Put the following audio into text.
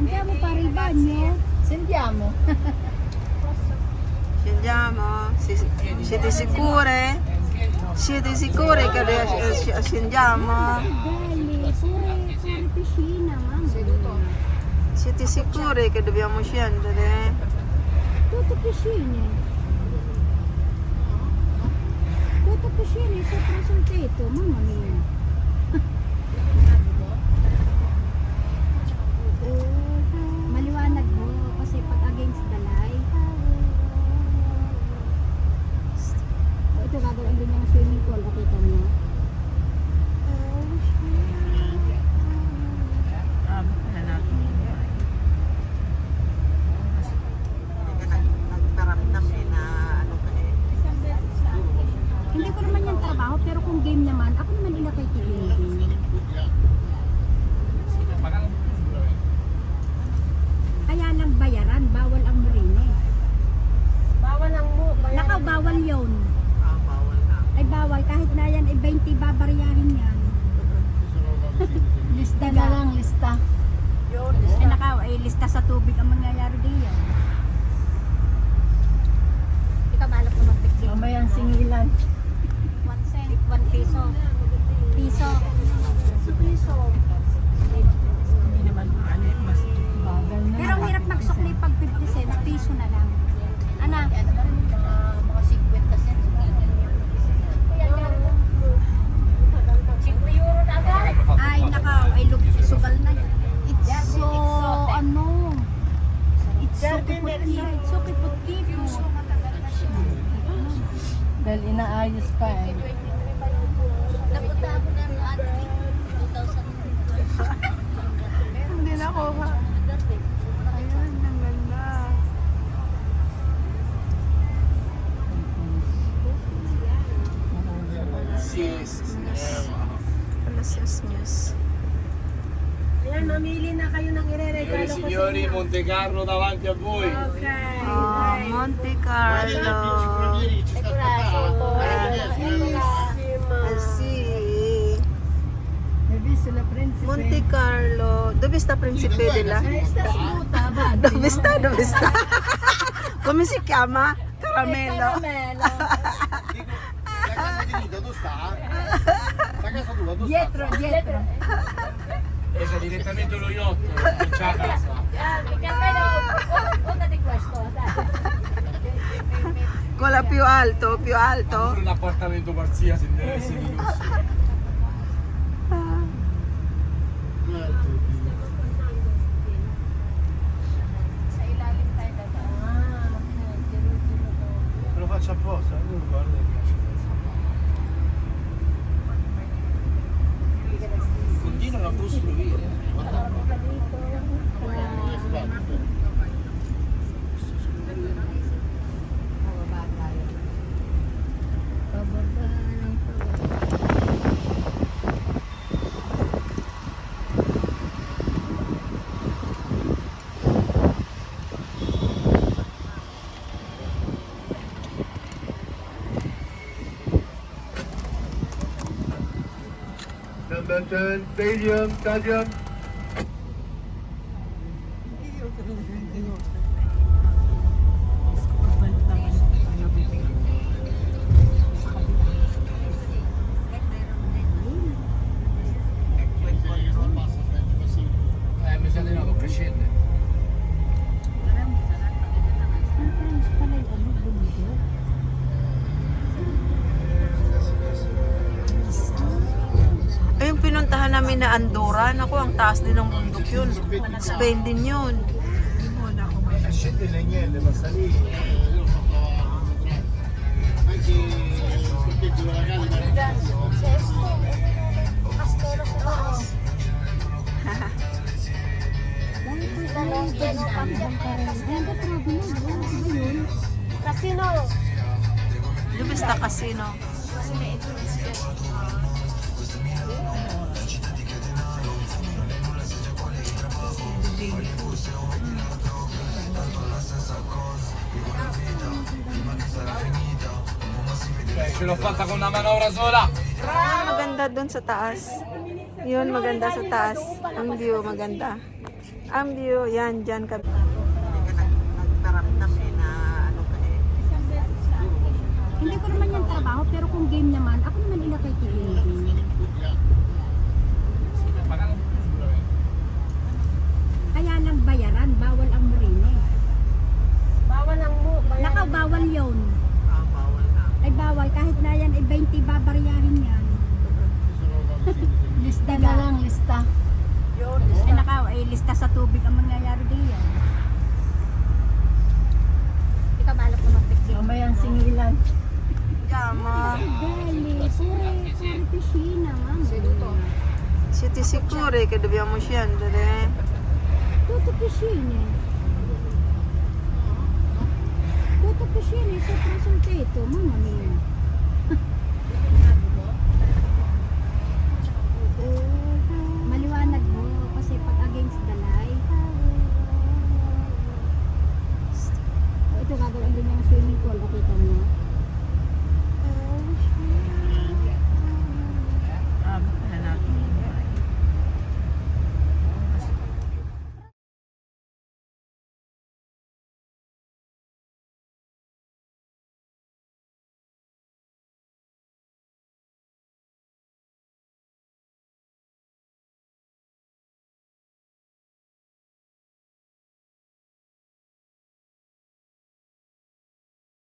Andiamo a fare il bagno? Sentiamo. Scendiamo? Siete sicure? Siete sicure che scendiamo? Belli, pure piscina, mamma. Siete sicure che dobbiamo scendere? Tutte piscine. Tutte piscine sopra sul tetto, mamma mia. Maliwanag mo kasi pag against the light. Ito gagawin din yung swimming pool, nakita mo. Nagparamdam na ano ka eh. Hindi ko naman yung trabaho, pero kung game naman, ako naman ina kay Tigil. Kaya lang bayaran, bawal ang marine. Bawal ang mo. Nakaw, bawal yun. Bawal na. Ay bawal, kahit na yan ay 20 babaryahin yan. Lista na lang, lista. Ay nakaw, ay lista sa tubig ang mangyayari diyan. Ikaw balak mo mag-picnic. Mamaya ang singilan. 1 cent, 1 peso. Piso. Piso. Hindi naman ano, mas bagal na. Pero ang hirap magsukli pag 50 cents, piso na lang. Ana? Mga 50 cents. Ay nakaw, ay sugal na yan. It's so, ano? It's so kiputi. It's so kiputi. Dahil inaayos pa eh. Napunta ako na ng ate. 2,000. Hindi na ako ha. Ayun, ang ganda. Alas news. Ayan, mamili na kayo ng ire-regalo ko sa Signori, inyo. Monte Carlo davanti a voi. Okay. Oh, Monte Carlo. Sì. Maybe sila prinsip. Monte Carlo. Dove sta Principe della? Sta smuta ba? Dove sta? Dove sta? Come si chiama? Caramello. Caramelo. La casa di Nito, dove sta? La casa tua, dove Dietro, dietro. Presa direttamente lo yacht, non c'è a casa. Una di questo, dai. Quella più alto, più alto. Pure un appartamento qualsiasi in deve essere di lusso. Sa ilalim tayo dadaan. Me lo faccio apposta, non guarda che faccio continuano a costruire. Pababa ng pababa. Number 10, stadium. Mi sa di no, non prescinde. Parang pala yung ano, bundok. Ay, yung pinuntahan namin na Andorra, naku, ang taas din ng bundok yun. Spain din yun. Scende niente, ma salire. Casino. Dove sta casino? Ce l'ho fatta con una manovra sola. Maganda doon sa taas. Yun, maganda sa taas. Ang view, maganda. Ang view, yan, dyan ka. Hindi ka nagtaramdam eh na ano ka eh. Hindi ko naman yan trabaho, pero kung game naman, ako naman inakaitigil. Kaya lang bayaran, bawal ang murine. Bawal ang mo. Nakaw, bawal yun. Bawal na. Ay bawal, kahit na yan, ay 20 babaryahin yan. Lista na lang, lista. Yun. Ay nakaw, ay lista sa tubig ang mangyayari diyan. Ikaw balak na mag-picture. Mamaya ang singilan. Yama. Gali, pure piscina, ma'am. Siete sicure che dobbiamo scendere. Tutto piscine. Tutto piscine sopra sul tetto, mamma mia.